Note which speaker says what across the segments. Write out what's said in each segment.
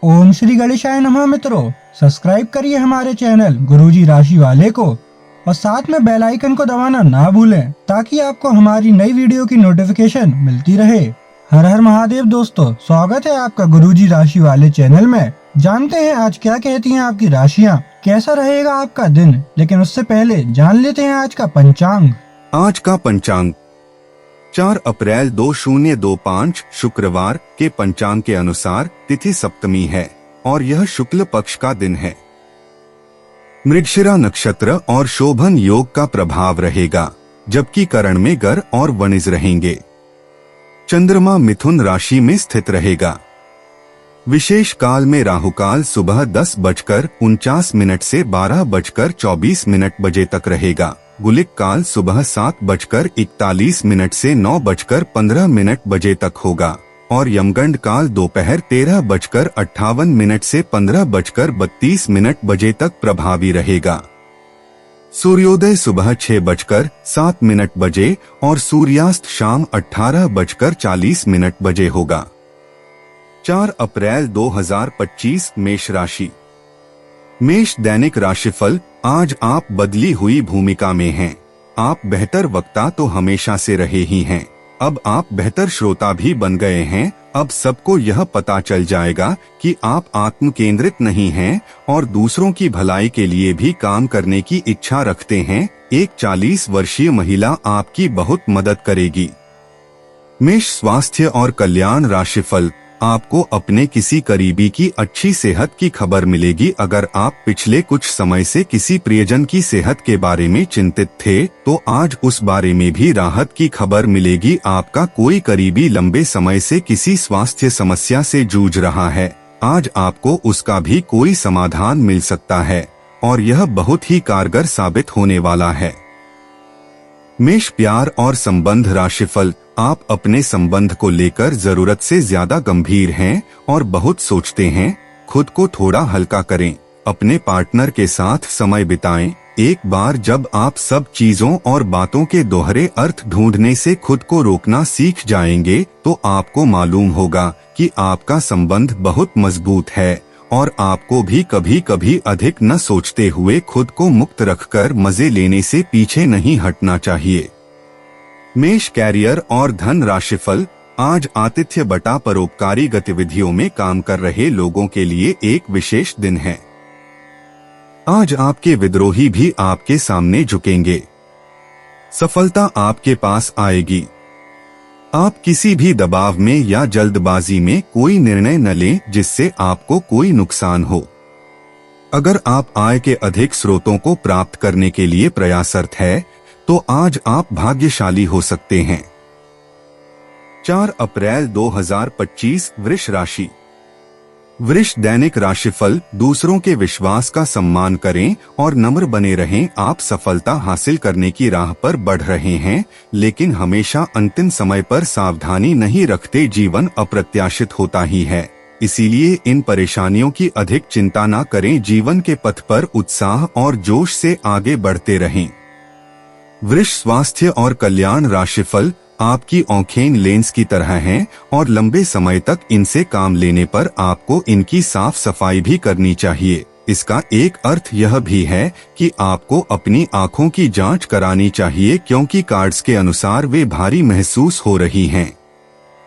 Speaker 1: ओम श्री गणेशाय नमः। मित्रों, सब्सक्राइब करिए हमारे चैनल गुरुजी राशि वाले को और साथ में बेल आइकन को दबाना ना भूलें ताकि आपको हमारी नई वीडियो की नोटिफिकेशन मिलती रहे। हर हर महादेव दोस्तों, स्वागत है आपका गुरुजी राशि वाले चैनल में। जानते हैं आज क्या कहती हैं आपकी राशियां, कैसा रहेगा आपका दिन। लेकिन उससे पहले जान लेते हैं आज का पंचांग।
Speaker 2: आज का पंचांग 4 अप्रैल 2025 शुक्रवार के पंचांग के अनुसार तिथि सप्तमी है और यह शुक्ल पक्ष का दिन है। मृगशिरा नक्षत्र और शोभन योग का प्रभाव रहेगा, जबकि करण में गर और वणिज रहेंगे। चंद्रमा मिथुन राशि में स्थित रहेगा। विशेष काल में राहुकाल सुबह 10:49 से 12:24 बजे तक रहेगा। गुलिक काल सुबह 7:41 से 9:15 बजे तक होगा और यमगंड काल दोपहर 13:58 से 15:32 बजे तक प्रभावी रहेगा। सूर्योदय सुबह 6:07 बजे और सूर्यास्त शाम 18:40 बजे होगा। 4 अप्रैल 2025 मेष राशि। मेष दैनिक राशिफल। आज आप बदली हुई भूमिका में हैं। आप बेहतर वक्ता तो हमेशा से रहे ही हैं, अब आप बेहतर श्रोता भी बन गए हैं। अब सबको यह पता चल जाएगा कि आप आत्म केंद्रित नहीं हैं और दूसरों की भलाई के लिए भी काम करने की इच्छा रखते हैं। एक 40 वर्षीय महिला आपकी बहुत मदद करेगी। मेष स्वास्थ्य और कल्याण राशिफल। आपको अपने किसी करीबी की अच्छी सेहत की खबर मिलेगी। अगर आप पिछले कुछ समय से किसी प्रियजन की सेहत के बारे में चिंतित थे तो आज उस बारे में भी राहत की खबर मिलेगी। आपका कोई करीबी लंबे समय से किसी स्वास्थ्य समस्या से जूझ रहा है, आज आपको उसका भी कोई समाधान मिल सकता है और यह बहुत ही कारगर साबित होने वाला है। मेष प्यार और संबंध राशिफल। आप अपने संबंध को लेकर जरूरत से ज्यादा गंभीर हैं और बहुत सोचते हैं। खुद को थोड़ा हल्का करें, अपने पार्टनर के साथ समय बिताएं। एक बार जब आप सब चीजों और बातों के दोहरे अर्थ ढूंढने से खुद को रोकना सीख जाएंगे तो आपको मालूम होगा कि आपका संबंध बहुत मजबूत है और आपको भी कभी कभी अधिक न सोचते हुए खुद को मुक्त रखकर मजे लेने से पीछे नहीं हटना चाहिए। मेष कैरियर और धन राशिफल। आज आतिथ्य बटा परोपकारी गतिविधियों में काम कर रहे लोगों के लिए एक विशेष दिन है। आज आपके विद्रोही भी आपके सामने झुकेंगे। सफलता आपके पास आएगी। आप किसी भी दबाव में या जल्दबाजी में कोई निर्णय न लें जिससे आपको कोई नुकसान हो। अगर आप आय के अधिक स्रोतों को प्राप्त करने के लिए प्रयासरत है तो आज आप भाग्यशाली हो सकते हैं। 4 अप्रैल 2025 वृष राशि। वृष दैनिक राशिफल। दूसरों के विश्वास का सम्मान करें और नम्र बने रहें। आप सफलता हासिल करने की राह पर बढ़ रहे हैं, लेकिन हमेशा अंतिम समय पर सावधानी नहीं रखते। जीवन अप्रत्याशित होता ही है, इसीलिए इन परेशानियों की अधिक चिंता न करें। जीवन के पथ पर उत्साह और जोश से आगे बढ़ते रहें। वृष स्वास्थ्य और कल्याण राशिफल। आपकी आंखें लेंस की तरह हैं और लंबे समय तक इनसे काम लेने पर आपको इनकी साफ सफाई भी करनी चाहिए। इसका एक अर्थ यह भी है कि आपको अपनी आंखों की जांच करानी चाहिए, क्योंकि कार्ड्स के अनुसार वे भारी महसूस हो रही हैं।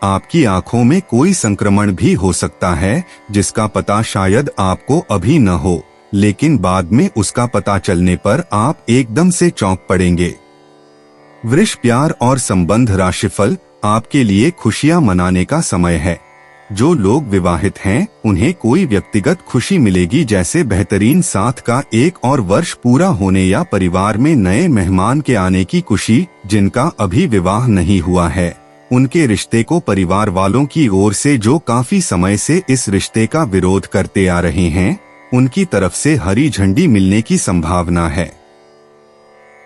Speaker 2: आपकी आंखों में कोई संक्रमण भी हो सकता है जिसका पता शायद आपको अभी न हो, लेकिन बाद में उसका पता चलने पर आप एकदम से चौंक पड़ेंगे। वृष प्यार और संबंध राशिफल। आपके लिए खुशियां मनाने का समय है। जो लोग विवाहित हैं उन्हें कोई व्यक्तिगत खुशी मिलेगी, जैसे बेहतरीन साथ का 1 और वर्ष पूरा होने या परिवार में नए मेहमान के आने की खुशी। जिनका अभी विवाह नहीं हुआ है उनके रिश्ते को परिवार वालों की ओर से, जो काफी समय से इस रिश्ते का विरोध करते आ रहे हैं, उनकी तरफ से हरी झंडी मिलने की संभावना है।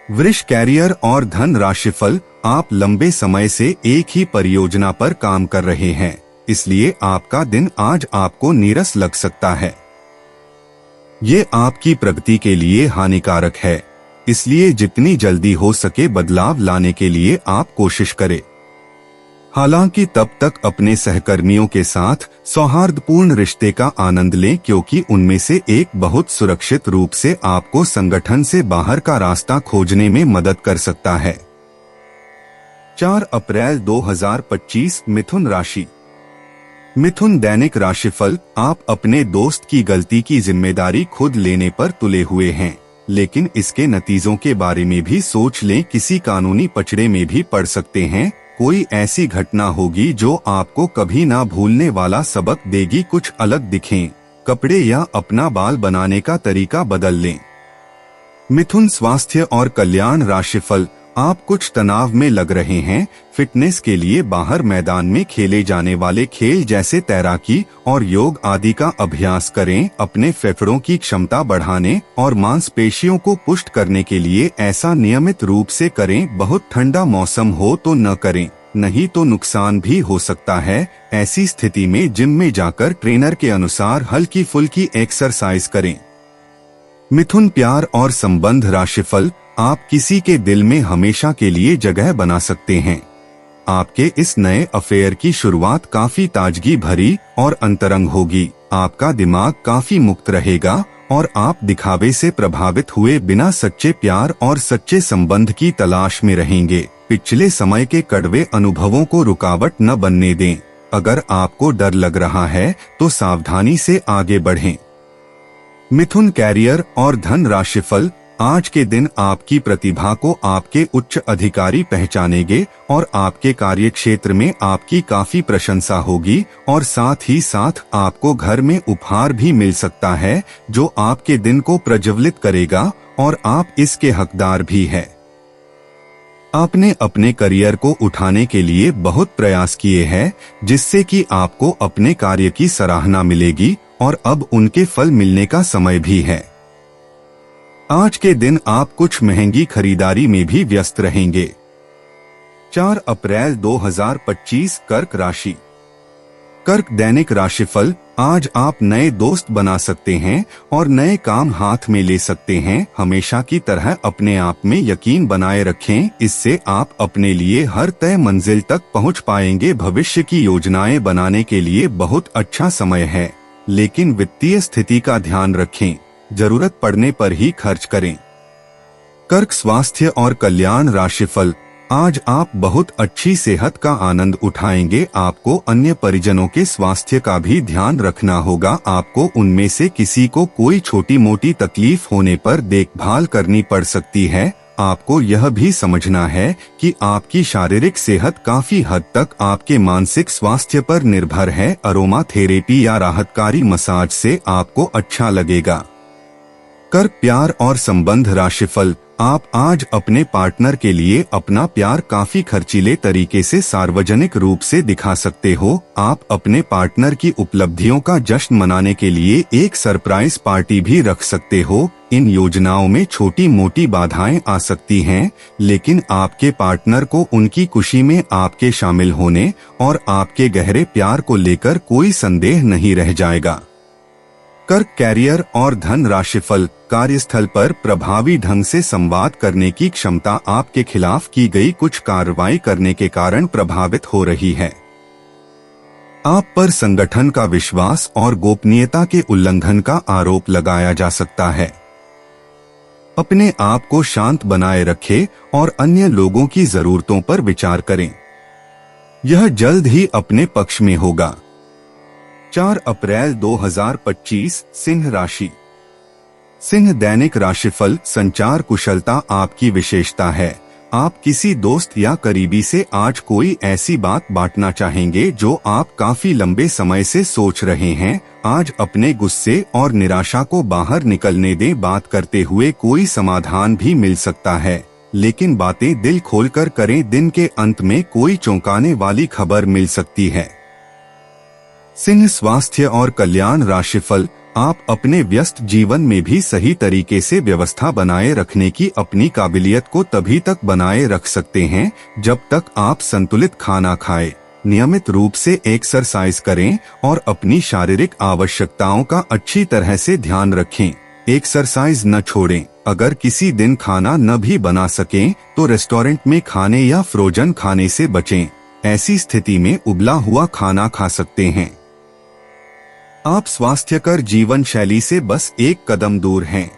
Speaker 2: वृष कैरियर और धन राशिफल। आप लंबे समय से एक ही परियोजना पर काम कर रहे हैं, इसलिए आपका दिन आज आपको नीरस लग सकता है। ये आपकी प्रगति के लिए हानिकारक है, इसलिए जितनी जल्दी हो सके बदलाव लाने के लिए आप कोशिश करें। हालांकि तब तक अपने सहकर्मियों के साथ सौहार्दपूर्ण रिश्ते का आनंद लें, क्योंकि उनमें से एक बहुत सुरक्षित रूप से आपको संगठन से बाहर का रास्ता खोजने में मदद कर सकता है। 4 अप्रैल 2025 मिथुन राशि। मिथुन दैनिक राशिफल। आप अपने दोस्त की गलती की जिम्मेदारी खुद लेने पर तुले हुए हैं, लेकिन इसके नतीजों के बारे में भी सोच लें। किसी कानूनी पचड़े में भी पड़ सकते हैं। कोई ऐसी घटना होगी जो आपको कभी ना भूलने वाला सबक देगी। कुछ अलग दिखें, कपड़े या अपना बाल बनाने का तरीका बदल लें। मिथुन स्वास्थ्य और कल्याण राशिफल। आप कुछ तनाव में लग रहे हैं। फिटनेस के लिए बाहर मैदान में खेले जाने वाले खेल जैसे तैराकी और योग आदि का अभ्यास करें। अपने फेफड़ों की क्षमता बढ़ाने और मांसपेशियों को पुष्ट करने के लिए ऐसा नियमित रूप से करें। बहुत ठंडा मौसम हो तो न करें, नहीं तो नुकसान भी हो सकता है। ऐसी स्थिति में जिम में जाकर ट्रेनर के अनुसार हल्की फुल्की एक्सरसाइज करें। मिथुन प्यार और संबंध राशिफल। आप किसी के दिल में हमेशा के लिए जगह बना सकते हैं। आपके इस नए अफेयर की शुरुआत काफी ताजगी भरी और अंतरंग होगी। आपका दिमाग काफी मुक्त रहेगा और आप दिखावे से प्रभावित हुए बिना सच्चे प्यार और सच्चे संबंध की तलाश में रहेंगे। पिछले समय के कड़वे अनुभवों को रुकावट न बनने दें। अगर आपको डर लग रहा है तो सावधानी से आगे बढ़ें। मिथुन कैरियर और धन राशिफल। आज के दिन आपकी प्रतिभा को आपके उच्च अधिकारी पहचानेंगे और आपके कार्य क्षेत्र में आपकी काफी प्रशंसा होगी और साथ ही साथ आपको घर में उपहार भी मिल सकता है जो आपके दिन को प्रज्वलित करेगा और आप इसके हकदार भी हैं। आपने अपने करियर को उठाने के लिए बहुत प्रयास किए हैं, जिससे कि आपको अपने कार्य की सराहना मिलेगी और अब उनके फल मिलने का समय भी है। आज के दिन आप कुछ महंगी खरीदारी में भी व्यस्त रहेंगे। 4 अप्रैल 2025 कर्क राशि। कर्क दैनिक राशिफल। आज आप नए दोस्त बना सकते हैं और नए काम हाथ में ले सकते हैं। हमेशा की तरह अपने आप में यकीन बनाए रखें, इससे आप अपने लिए हर तय मंजिल तक पहुंच पाएंगे। भविष्य की योजनाएं बनाने के लिए बहुत अच्छा समय है, लेकिन वित्तीय स्थिति का ध्यान रखें। जरूरत पड़ने पर ही खर्च करें। कर्क स्वास्थ्य और कल्याण राशिफल। आज आप बहुत अच्छी सेहत का आनंद उठाएंगे। आपको अन्य परिजनों के स्वास्थ्य का भी ध्यान रखना होगा। आपको उनमें से किसी को कोई छोटी मोटी तकलीफ होने पर देखभाल करनी पड़ सकती है। आपको यह भी समझना है कि आपकी शारीरिक सेहत काफी हद तक आपके मानसिक स्वास्थ्य पर निर्भर है। अरोमा थेरेपी या राहतकारी मसाज से आपको अच्छा लगेगा। कर्क प्यार और संबंध राशिफल। आप आज अपने पार्टनर के लिए अपना प्यार काफी खर्चीले तरीके से सार्वजनिक रूप से दिखा सकते हो। आप अपने पार्टनर की उपलब्धियों का जश्न मनाने के लिए एक सरप्राइज पार्टी भी रख सकते हो। इन योजनाओं में छोटी मोटी बाधाएं आ सकती हैं, लेकिन आपके पार्टनर को उनकी खुशी में आपके शामिल होने और आपके गहरे प्यार को लेकर कोई संदेह नहीं रह जाएगा। कर्क कैरियर और धन राशिफल। कार्यस्थल पर प्रभावी ढंग से संवाद करने की क्षमता आपके खिलाफ की गई कुछ कार्रवाई करने के कारण प्रभावित हो रही है। आप पर संगठन का विश्वास और गोपनीयता के उल्लंघन का आरोप लगाया जा सकता है। अपने आप को शांत बनाए रखें और अन्य लोगों की जरूरतों पर विचार करें। यह जल्द ही अपने पक्ष में होगा। 4 अप्रैल 2025 सिंह राशि। सिंह दैनिक राशिफल। संचार कुशलता आपकी विशेषता है। आप किसी दोस्त या करीबी से आज कोई ऐसी बात बांटना चाहेंगे जो आप काफी लंबे समय से सोच रहे हैं। आज अपने गुस्से और निराशा को बाहर निकलने दें। बात करते हुए कोई समाधान भी मिल सकता है, लेकिन बातें दिल खोलकर करें। दिन के अंत में कोई चौंकाने वाली खबर मिल सकती है। सिंह स्वास्थ्य और कल्याण राशिफल। आप अपने व्यस्त जीवन में भी सही तरीके से व्यवस्था बनाए रखने की अपनी काबिलियत को तभी तक बनाए रख सकते हैं जब तक आप संतुलित खाना खाएं, नियमित रूप से एक्सरसाइज करें और अपनी शारीरिक आवश्यकताओं का अच्छी तरह से ध्यान रखें। एक्सरसाइज न छोड़ें। अगर किसी दिन खाना न भी बना सकें तो रेस्टोरेंट में खाने या फ्रोजन खाने से बचें। ऐसी स्थिति में उबला हुआ खाना खा सकते हैं। आप स्वास्थ्यकर जीवन शैली से बस एक कदम दूर हैं।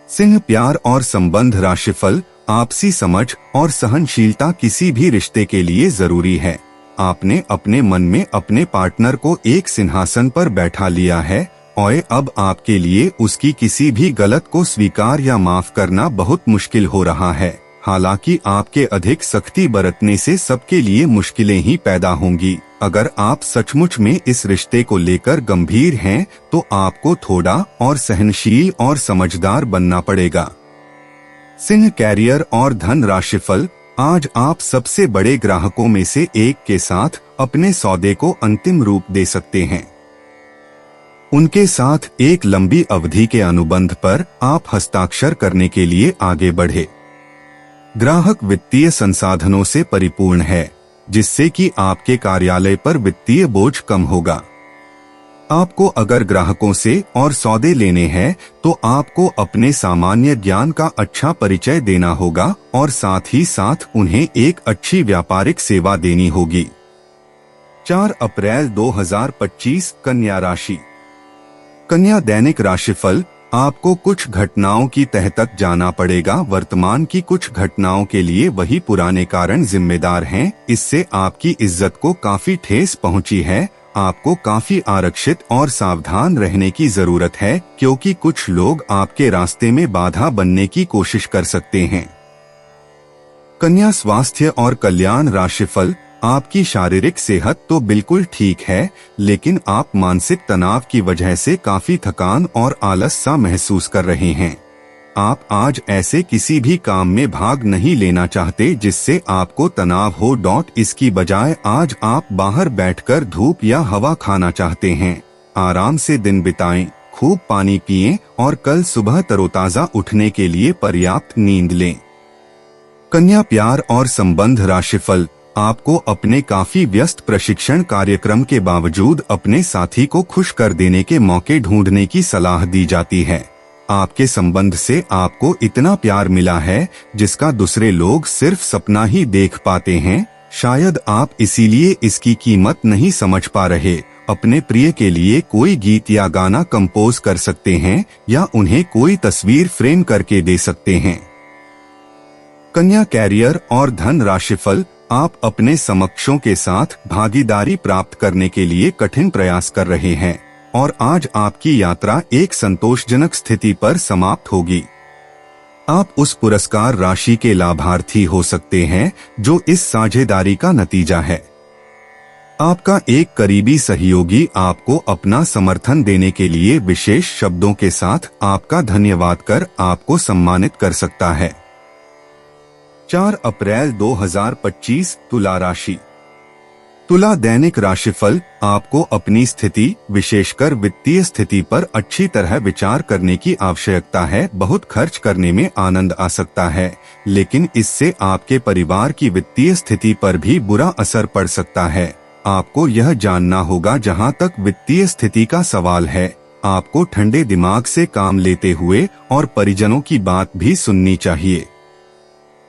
Speaker 2: सिंह, प्यार और संबंध राशिफल। आपसी समझ और सहनशीलता किसी भी रिश्ते के लिए जरूरी है। आपने अपने मन में अपने पार्टनर को एक सिंहासन पर बैठा लिया है और अब आपके लिए उसकी किसी भी गलत को स्वीकार या माफ करना बहुत मुश्किल हो रहा है। हालांकि आपके अधिक सख्ती बरतने से सबके लिए मुश्किलें ही पैदा होंगी। अगर आप सचमुच में इस रिश्ते को लेकर गंभीर हैं तो आपको थोड़ा और सहनशील और समझदार बनना पड़ेगा। सिंह, कैरियर और धन राशिफल। आज आप सबसे बड़े ग्राहकों में से एक के साथ अपने सौदे को अंतिम रूप दे सकते हैं। उनके साथ एक लंबी अवधि के अनुबंध पर आप हस्ताक्षर करने के लिए आगे बढ़े। ग्राहक वित्तीय संसाधनों से परिपूर्ण है, जिससे कि आपके कार्यालय पर वित्तीय बोझ कम होगा। आपको अगर ग्राहकों से और सौदे लेने हैं तो आपको अपने सामान्य ज्ञान का अच्छा परिचय देना होगा और साथ ही साथ उन्हें एक अच्छी व्यापारिक सेवा देनी होगी। 4 अप्रैल 2025 कन्या राशि। कन्या दैनिक राशिफल। आपको कुछ घटनाओं की तह तक जाना पड़ेगा। वर्तमान की कुछ घटनाओं के लिए वही पुराने कारण जिम्मेदार हैं। इससे आपकी इज्जत को काफी ठेस पहुंची है। आपको काफी आरक्षित और सावधान रहने की जरूरत है, क्योंकि कुछ लोग आपके रास्ते में बाधा बनने की कोशिश कर सकते हैं। कन्या स्वास्थ्य और कल्याण राशिफल। आपकी शारीरिक सेहत तो बिल्कुल ठीक है, लेकिन आप मानसिक तनाव की वजह से काफी थकान और आलस सा महसूस कर रहे हैं। आप आज ऐसे किसी भी काम में भाग नहीं लेना चाहते जिससे आपको तनाव हो। इसकी बजाय आज आप बाहर बैठकर धूप या हवा खाना चाहते हैं। आराम से दिन बिताएं, खूब पानी पिएं और कल सुबह तरोताजा उठने के लिए पर्याप्त नींद लें। कन्या प्यार और संबंध राशिफल। आपको अपने काफी व्यस्त प्रशिक्षण कार्यक्रम के बावजूद अपने साथी को खुश कर देने के मौके ढूंढने की सलाह दी जाती है। आपके संबंध से आपको इतना प्यार मिला है जिसका दूसरे लोग सिर्फ सपना ही देख पाते हैं। शायद आप इसीलिए इसकी कीमत नहीं समझ पा रहे। अपने प्रिय के लिए कोई गीत या गाना कंपोज कर सकते हैं या उन्हें कोई तस्वीर फ्रेम करके दे सकते हैं। कन्या कैरियर और धन राशिफल। आप अपने समकक्षों के साथ भागीदारी प्राप्त करने के लिए कठिन प्रयास कर रहे हैं और आज आपकी यात्रा एक संतोषजनक स्थिति पर समाप्त होगी। आप उस पुरस्कार राशि के लाभार्थी हो सकते हैं जो इस साझेदारी का नतीजा है। आपका एक करीबी सहयोगी आपको अपना समर्थन देने के लिए विशेष शब्दों के साथ आपका धन्यवाद कर आपको सम्मानित कर सकता है। 4 अप्रैल 2025 तुला राशि। तुला दैनिक राशिफल। आपको अपनी स्थिति, विशेषकर वित्तीय स्थिति पर अच्छी तरह विचार करने की आवश्यकता है। बहुत खर्च करने में आनंद आ सकता है, लेकिन इससे आपके परिवार की वित्तीय स्थिति पर भी बुरा असर पड़ सकता है। आपको यह जानना होगा, जहां तक वित्तीय स्थिति का सवाल है, आपको ठंडे दिमाग से काम लेते हुए और परिजनों की बात भी सुननी चाहिए।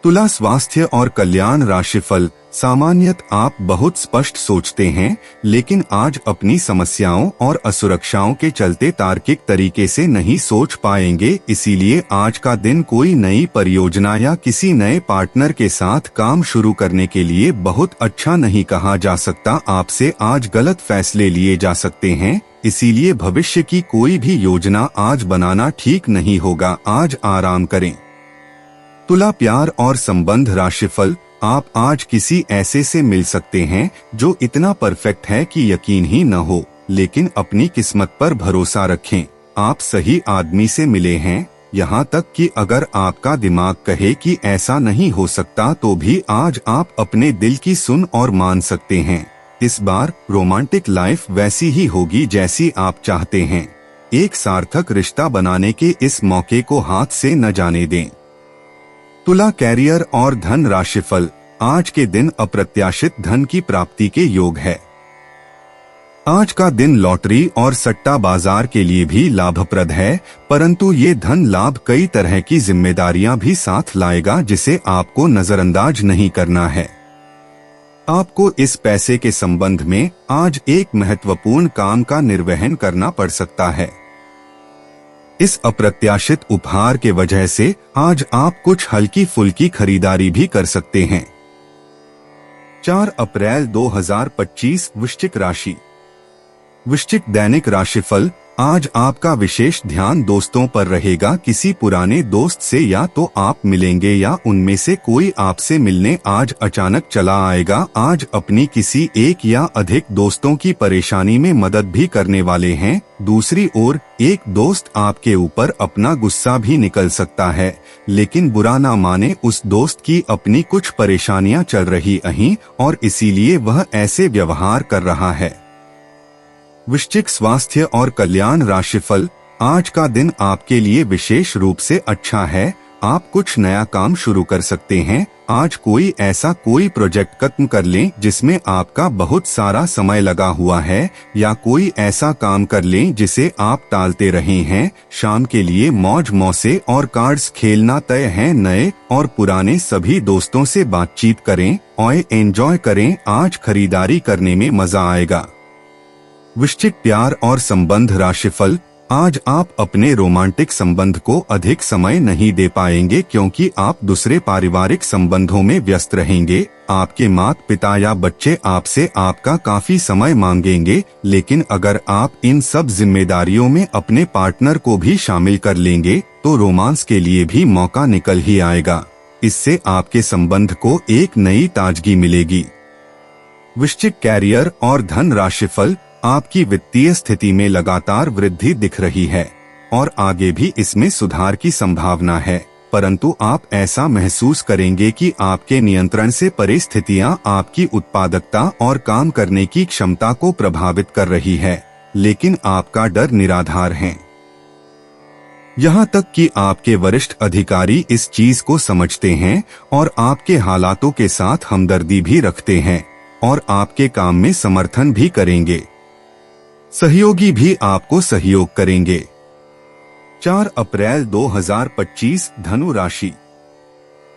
Speaker 2: तुला स्वास्थ्य और कल्याण राशिफल। सामान्यत आप बहुत स्पष्ट सोचते हैं, लेकिन आज अपनी समस्याओं और असुरक्षाओं के चलते तार्किक तरीके से नहीं सोच पाएंगे। इसीलिए आज का दिन कोई नई परियोजना या किसी नए पार्टनर के साथ काम शुरू करने के लिए बहुत अच्छा नहीं कहा जा सकता। आपसे आज गलत फैसले लिए जा सकते हैं, इसीलिए भविष्य की कोई भी योजना आज बनाना ठीक नहीं होगा। आज आराम करें। तुला प्यार और संबंध राशिफल। आप आज किसी ऐसे से मिल सकते हैं जो इतना परफेक्ट है कि यकीन ही न हो, लेकिन अपनी किस्मत पर भरोसा रखें। आप सही आदमी से मिले हैं, यहाँ तक कि अगर आपका दिमाग कहे कि ऐसा नहीं हो सकता तो भी आज आप अपने दिल की सुन और मान सकते हैं। इस बार रोमांटिक लाइफ वैसी ही होगी जैसी आप चाहते हैं। एक सार्थक रिश्ता बनाने के इस मौके को हाथ से न जाने दें। तुला कैरियर और धन राशिफल। आज के दिन अप्रत्याशित धन की प्राप्ति के योग है। आज का दिन लॉटरी और सट्टा बाजार के लिए भी लाभप्रद है, परंतु ये धन लाभ कई तरह की जिम्मेदारियां भी साथ लाएगा जिसे आपको नजरअंदाज नहीं करना है। आपको इस पैसे के संबंध में आज एक महत्वपूर्ण काम का निर्वहन करना पड़ सकता है। इस अप्रत्याशित उपहार के वजह से आज आप कुछ हल्की फुल्की खरीदारी भी कर सकते हैं। 4 अप्रैल 2025 वृश्चिक राशि। वृश्चिक दैनिक राशिफल। आज आपका विशेष ध्यान दोस्तों पर रहेगा। किसी पुराने दोस्त से या तो आप मिलेंगे या उनमें से कोई आपसे मिलने आज अचानक चला आएगा। आज अपनी किसी एक या अधिक दोस्तों की परेशानी में मदद भी करने वाले हैं। दूसरी ओर एक दोस्त आपके ऊपर अपना गुस्सा भी निकल सकता है, लेकिन बुरा ना माने, उस दोस्त की अपनी कुछ परेशानियां चल रही हैं और इसीलिए वह ऐसे व्यवहार कर रहा है। वृश्चिक स्वास्थ्य और कल्याण राशिफल। आज का दिन आपके लिए विशेष रूप से अच्छा है। आप कुछ नया काम शुरू कर सकते हैं। आज कोई प्रोजेक्ट खत्म कर लें जिसमें आपका बहुत सारा समय लगा हुआ है, या कोई ऐसा काम कर लें जिसे आप टालते रहे हैं। शाम के लिए मौज मौसे और कार्ड्स खेलना तय है। नए और पुराने सभी दोस्तों से बातचीत करें और एंजॉय करें। आज खरीदारी करने में मजा आएगा। वृश्चिक प्यार और संबंध राशिफल। आज आप अपने रोमांटिक संबंध को अधिक समय नहीं दे पाएंगे क्योंकि आप दूसरे पारिवारिक संबंधों में व्यस्त रहेंगे। आपके माता पिता या बच्चे आपसे आपका काफी समय मांगेंगे, लेकिन अगर आप इन सब जिम्मेदारियों में अपने पार्टनर को भी शामिल कर लेंगे तो रोमांस के लिए भी मौका निकल ही आएगा। इससे आपके संबंध को एक नई ताजगी मिलेगी। वृश्चिक कैरियर और धन राशिफल। आपकी वित्तीय स्थिति में लगातार वृद्धि दिख रही है और आगे भी इसमें सुधार की संभावना है, परंतु आप ऐसा महसूस करेंगे कि आपके नियंत्रण से परे स्थितियां आपकी उत्पादकता और काम करने की क्षमता को प्रभावित कर रही है, लेकिन आपका डर निराधार है। यहाँ तक कि आपके वरिष्ठ अधिकारी इस चीज को समझते हैं और आपके हालातों के साथ हमदर्दी भी रखते हैं और आपके काम में समर्थन भी करेंगे। सहयोगी भी आपको सहयोग करेंगे। 4 अप्रैल 2025 धनु राशि।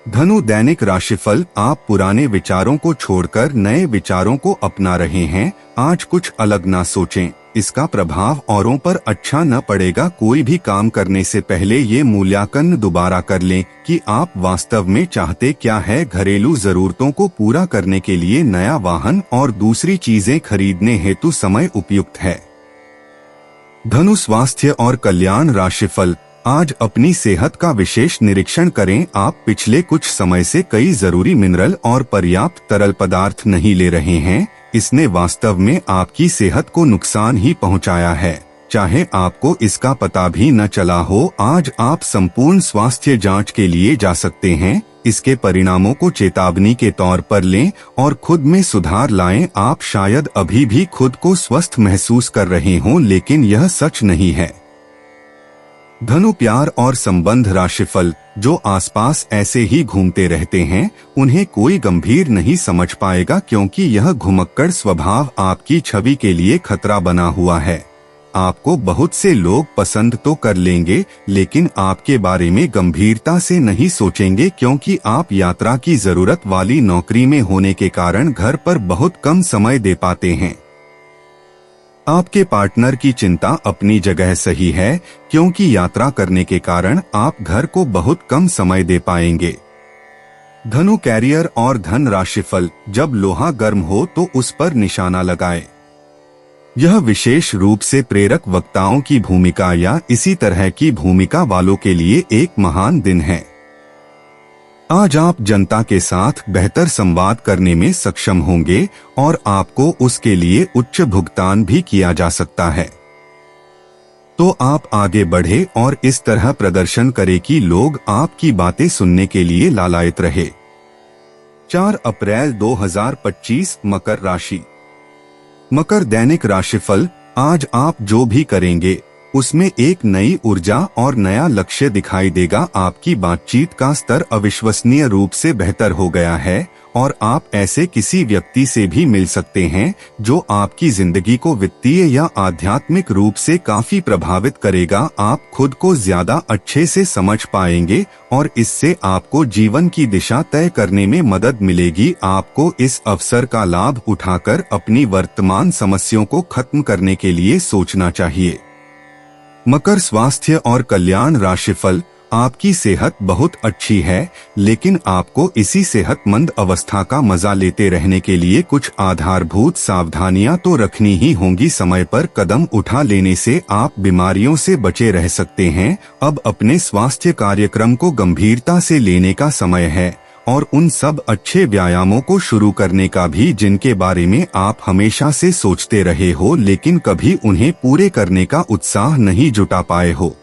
Speaker 2: धनु दैनिक राशिफल। आप पुराने विचारों को छोड़कर नए विचारों को अपना रहे हैं। आज कुछ अलग ना सोचें, इसका प्रभाव औरों पर अच्छा न पड़ेगा। कोई भी काम करने से पहले ये मूल्यांकन दोबारा कर लें कि आप वास्तव में चाहते क्या है। घरेलू जरूरतों को पूरा करने के लिए नया वाहन और दूसरी चीजें खरीदने हेतु समय उपयुक्त है। धनु स्वास्थ्य और कल्याण राशिफल। आज अपनी सेहत का विशेष निरीक्षण करें। आप पिछले कुछ समय से कई जरूरी मिनरल और पर्याप्त तरल पदार्थ नहीं ले रहे हैं। इसने वास्तव में आपकी सेहत को नुकसान ही पहुंचाया है, चाहे आपको इसका पता भी न चला हो। आज आप संपूर्ण स्वास्थ्य जांच के लिए जा सकते हैं। इसके परिणामों को चेतावनी के तौर पर लें और खुद में सुधार लाएं। आप शायद अभी भी खुद को स्वस्थ महसूस कर रहे हों, लेकिन यह सच नहीं है। धनु प्यार और संबंध राशिफल। जो आसपास ऐसे ही घूमते रहते हैं उन्हें कोई गंभीर नहीं समझ पाएगा, क्योंकि यह घुमक्कड़ स्वभाव आपकी छवि के लिए खतरा बना हुआ है। आपको बहुत से लोग पसंद तो कर लेंगे, लेकिन आपके बारे में गंभीरता से नहीं सोचेंगे, क्योंकि आप यात्रा की जरूरत वाली नौकरी में होने के कारण घर पर बहुत कम समय दे पाते हैं। आपके पार्टनर की चिंता अपनी जगह सही है, क्योंकि यात्रा करने के कारण आप घर को बहुत कम समय दे पाएंगे। धनु कैरियर और धन राशिफल। जब लोहा गर्म हो तो उस पर निशाना लगाएं। यह विशेष रूप से प्रेरक वक्ताओं की भूमिका या इसी तरह की भूमिका वालों के लिए एक महान दिन है। आज आप जनता के साथ बेहतर संवाद करने में सक्षम होंगे और आपको उसके लिए उच्च भुगतान भी किया जा सकता है। तो आप आगे बढ़े और इस तरह प्रदर्शन करें कि लोग आपकी बातें सुनने के लिए लालायित रहे। 4 अप्रैल 2025 मकर राशि। मकर दैनिक राशिफल। आज आप जो भी करेंगे उसमें एक नई ऊर्जा और नया लक्ष्य दिखाई देगा। आपकी बातचीत का स्तर अविश्वसनीय रूप से बेहतर हो गया है और आप ऐसे किसी व्यक्ति से भी मिल सकते हैं जो आपकी जिंदगी को वित्तीय या आध्यात्मिक रूप से काफी प्रभावित करेगा। आप खुद को ज्यादा अच्छे से समझ पाएंगे और इससे आपको जीवन की दिशा तय करने में मदद मिलेगी। आपको इस अवसर का लाभ उठाकर अपनी वर्तमान समस्याओं को खत्म करने के लिए सोचना चाहिए। मकर, स्वास्थ्य और कल्याण राशिफल। आपकी सेहत बहुत अच्छी है, लेकिन आपको इसी सेहतमंद अवस्था का मजा लेते रहने के लिए कुछ आधारभूत सावधानियां तो रखनी ही होंगी। समय पर कदम उठा लेने से आप बीमारियों से बचे रह सकते हैं। अब अपने स्वास्थ्य कार्यक्रम को गंभीरता से लेने का समय है और उन सब अच्छे व्यायामों को शुरू करने का भी जिनके बारे में आप हमेशा से सोचते रहे हो, लेकिन कभी उन्हें पूरे करने का उत्साह नहीं जुटा पाए हो।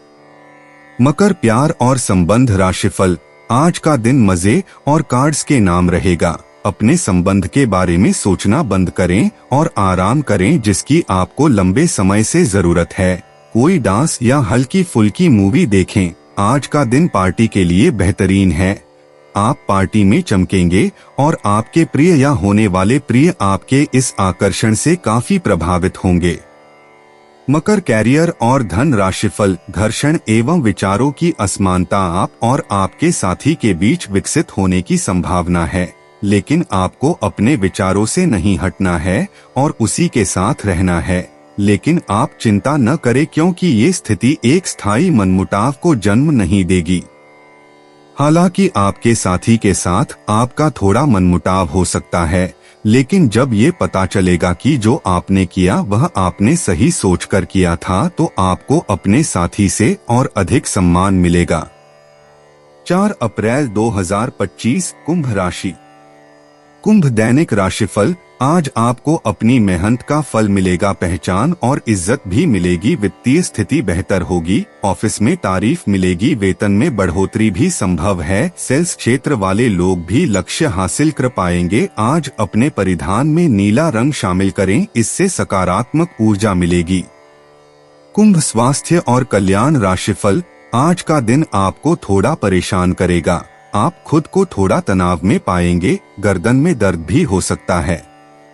Speaker 2: मकर, प्यार और संबंध राशिफल। आज का दिन मजे और कार्ड्स के नाम रहेगा। अपने संबंध के बारे में सोचना बंद करें और आराम करें, जिसकी आपको लंबे समय से जरूरत है। कोई डांस या हल्की फुल्की मूवी देखें। आज का दिन पार्टी के लिए बेहतरीन है। आप पार्टी में चमकेंगे और आपके प्रिय या होने वाले प्रिय आपके इस आकर्षण से काफी प्रभावित होंगे। मकर, कैरियर और धन राशिफल। घर्षण एवं विचारों की असमानता आप और आपके साथी के बीच विकसित होने की संभावना है, लेकिन आपको अपने विचारों से नहीं हटना है और उसी के साथ रहना है। लेकिन आप चिंता न करें, क्योंकि ये स्थिति एक स्थायी मनमुटाव को जन्म नहीं देगी। हालांकि आपके साथी के साथ आपका थोड़ा मनमुटाव हो सकता है, लेकिन जब ये पता चलेगा कि जो आपने किया वह आपने सही सोचकर किया था, तो आपको अपने साथी से और अधिक सम्मान मिलेगा। 4 अप्रैल 2025, कुंभ राशि। कुंभ, दैनिक राशिफल। आज आपको अपनी मेहनत का फल मिलेगा, पहचान और इज्जत भी मिलेगी। वित्तीय स्थिति बेहतर होगी, ऑफिस में तारीफ मिलेगी, वेतन में बढ़ोतरी भी संभव है। सेल्स क्षेत्र वाले लोग भी लक्ष्य हासिल कर पाएंगे। आज अपने परिधान में नीला रंग शामिल करें, इससे सकारात्मक ऊर्जा मिलेगी। कुंभ, स्वास्थ्य और कल्याण राशिफल। आज का दिन आपको थोड़ा परेशान करेगा। आप खुद को थोड़ा तनाव में पाएंगे, गर्दन में दर्द भी हो सकता है।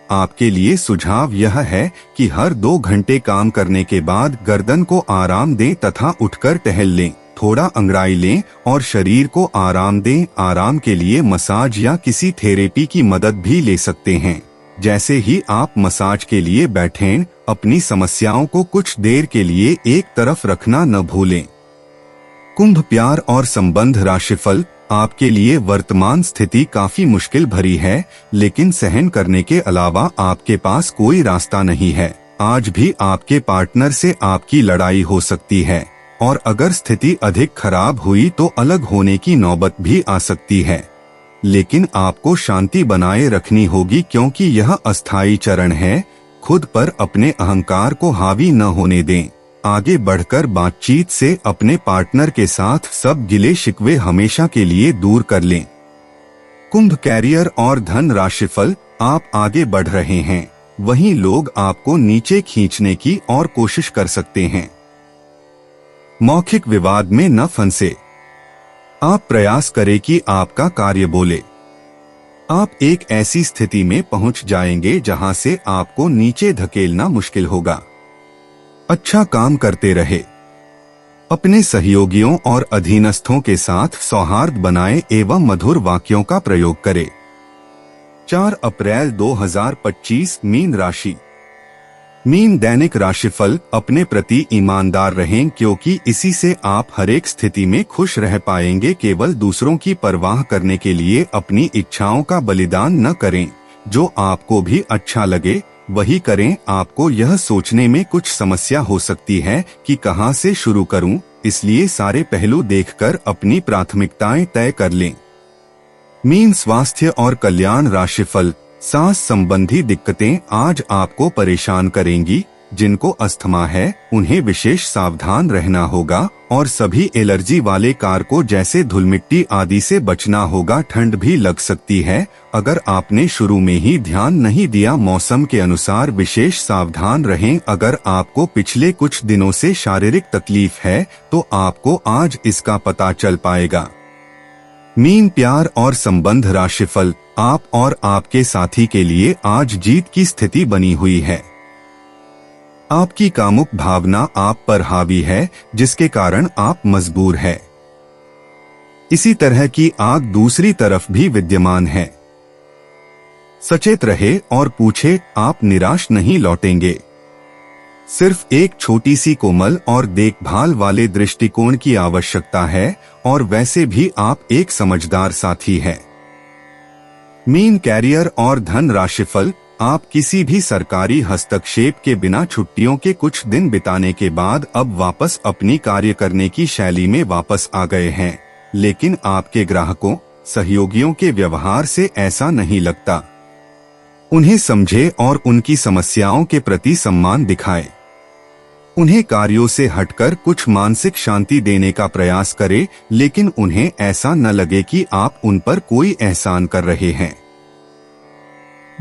Speaker 2: आपके लिए सुझाव यह है कि हर 2 घंटे काम करने के बाद गर्दन को आराम दें तथा उठकर टहल लें। थोड़ा अंगड़ाई लें और शरीर को आराम दें। आराम के लिए मसाज या किसी थेरेपी की मदद भी ले सकते हैं। जैसे ही आप मसाज के लिए बैठें, अपनी समस्याओं को कुछ देर के लिए एक तरफ रखना न भूलें। कुंभ, प्यार और संबंध राशिफल। आपके लिए वर्तमान स्थिति काफी मुश्किल भरी है, लेकिन सहन करने के अलावा आपके पास कोई रास्ता नहीं है। आज भी आपके पार्टनर से आपकी लड़ाई हो सकती है और अगर स्थिति अधिक खराब हुई तो अलग होने की नौबत भी आ सकती है। लेकिन आपको शांति बनाए रखनी होगी, क्योंकि यह अस्थायी चरण है। खुद पर अपने अहंकार को हावी न होने दें। आगे बढ़कर बातचीत से अपने पार्टनर के साथ सब गिले शिकवे हमेशा के लिए दूर कर लें। कुंभ, कैरियर और धन राशिफल। आप आगे बढ़ रहे हैं, वहीं लोग आपको नीचे खींचने की और कोशिश कर सकते हैं। मौखिक विवाद में न फंसे। आप प्रयास करें कि आपका कार्य बोले। आप एक ऐसी स्थिति में पहुंच जाएंगे जहां से आपको नीचे धकेलना मुश्किल होगा। अच्छा काम करते रहे। अपने सहयोगियों और अधीनस्थों के साथ सौहार्द बनाएं एवं मधुर वाक्यों का प्रयोग करें। 4 अप्रैल 2025, मीन राशि। मीन, दैनिक राशिफल। अपने प्रति ईमानदार रहें, क्योंकि इसी से आप हर एक स्थिति में खुश रह पाएंगे। केवल दूसरों की परवाह करने के लिए अपनी इच्छाओं का बलिदान न करें। जो आपको भी अच्छा लगे वही करें। आपको यह सोचने में कुछ समस्या हो सकती है कि कहां से शुरू करूं, इसलिए सारे पहलू देखकर अपनी प्राथमिकताएं तय कर लें। मीन, स्वास्थ्य और कल्याण राशिफल। सांस संबंधी दिक्कतें आज आपको परेशान करेंगी। जिनको अस्थमा है उन्हें विशेष सावधान रहना होगा और सभी एलर्जी वाले कारकों जैसे धूल मिट्टी आदि से बचना होगा। ठंड भी लग सकती है। अगर आपने शुरू में ही ध्यान नहीं दिया, मौसम के अनुसार विशेष सावधान रहें। अगर आपको पिछले कुछ दिनों से शारीरिक तकलीफ है तो आपको आज इसका पता चल पाएगा। मीन प्यार और संबंध राशिफल, आप और आपके साथी के लिए आज जीत की स्थिति बनी हुई है। आपकी कामुक भावना आप पर हावी है, जिसके कारण आप मजबूर है। इसी तरह की आग दूसरी तरफ भी विद्यमान है। सचेत रहे और पूछे, आप निराश नहीं लौटेंगे। सिर्फ एक छोटी सी कोमल और देखभाल वाले दृष्टिकोण की आवश्यकता है, और वैसे भी आप एक समझदार साथी है। मीन कैरियर और धन राशिफल, आप किसी भी सरकारी हस्तक्षेप के बिना छुट्टियों के कुछ दिन बिताने के बाद अब वापस अपनी कार्य करने की शैली में वापस आ गए हैं, लेकिन आपके ग्राहकों, सहयोगियों के व्यवहार से ऐसा नहीं लगता। उन्हें समझे और उनकी समस्याओं के प्रति सम्मान दिखाएं। उन्हें कार्यों से हटकर कुछ मानसिक शांति देने का प्रयास करें, लेकिन उन्हें ऐसा न लगे कि आप उन पर कोई एहसान कर रहे हैं।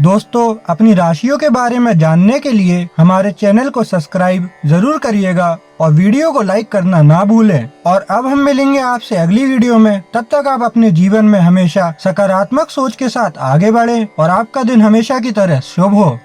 Speaker 1: दोस्तों, अपनी राशियों के बारे में जानने के लिए हमारे चैनल को सब्सक्राइब जरूर करिएगा और वीडियो को लाइक करना ना भूलें। और अब हम मिलेंगे आपसे अगली वीडियो में। तब तक आप अपने जीवन में हमेशा सकारात्मक सोच के साथ आगे बढ़ें और आपका दिन हमेशा की तरह शुभ हो।